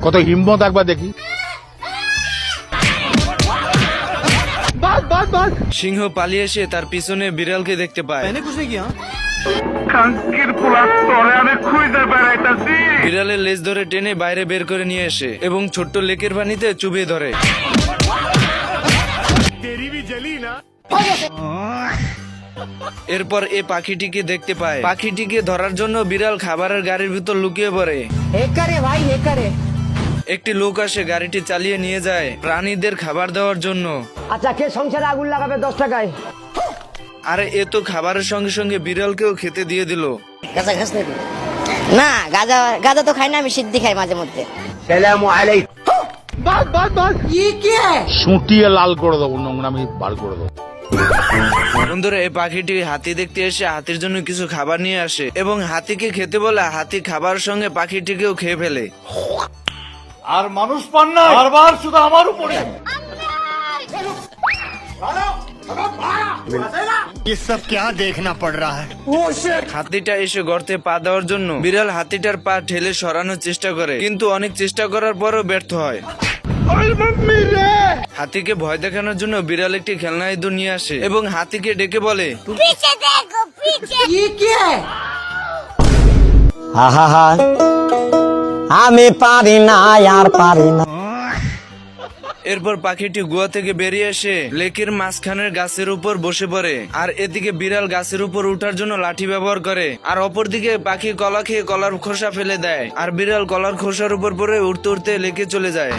কত হিম্মত একবার দেখি। সিংহ পালিয়ে এসে তার পিছনে বিড়ালকে দেখতে পায়। বিড়ালের লেজ ধরে টেনে বাইরে বের করে নিয়ে আসে এবং ছোট্ট লেকের পানিতে চুবিয়ে ধরে। এরপর এ পাখিটিকে দেখতে পায়। পাখিটিকে ধরার জন্য বিড়াল খাবারের গাড়ির ভিতর লুকিয়ে পড়ে। একটি লোক আসে গাড়িটি চালিয়ে নিয়ে যায় প্রাণীদের খাবার দেওয়ার জন্য। আচ্ছা, কে সংসারে আগুন লাগাবে 10 টাকায়? আরে এ তো খাবারের সঙ্গে সঙ্গে বিড়ালকেও খেতে দিয়ে দিল। গাঁজা খাস নাকি? না, গাঁজা তো খাই না, আমি সিদ্ধি খাই মাঝে মধ্যে। সুটিয়ে লাল করে দেবো, নোংরামি বার করে দেবো। বন্ধুরা, এই পাখিটি হাতি দেখতে এসে হাতির জন্য কিছু খাবার নিয়ে আসে এবং হাতিকে খেতে বলে হাতি খাবারের সঙ্গে পাখিটিকেও খেয়ে ফেলে। আর মানুষ পান না, বারবার শুধু আমার উপরে। ये सब क्या देखना पड़ रहा है? হাতিটা এসে গর্তে পা দেওয়ার জন্য বিড়াল হাতিটার পা ঠেলে সরানোর চেষ্টা করে, কিন্তু অনেক চেষ্টা করার পরও ব্যর্থ হয়। হাতিকে ভয় দেখানোর জন্য বিড়াল একটি খেলনা ইঁদুর নিয়ে আসে এবং হাতিকে ডেকে বলে, আমি পারি না, আর পারি না। এরপর পাখিটি গুহা থেকে বেরিয়ে এসে লেকের মাঝখানের গাছের উপর বসে পড়ে। আর এদিকে বিড়াল গাছের উপর উঠার জন্য লাঠি ব্যবহার করে, আর অপরদিকে পাখি কলা খেয়ে কলার খোসা ফেলে দেয়, আর বিড়াল কলার খোসার উপর পড়ে উঠতে উঠতে লেকে চলে যায়।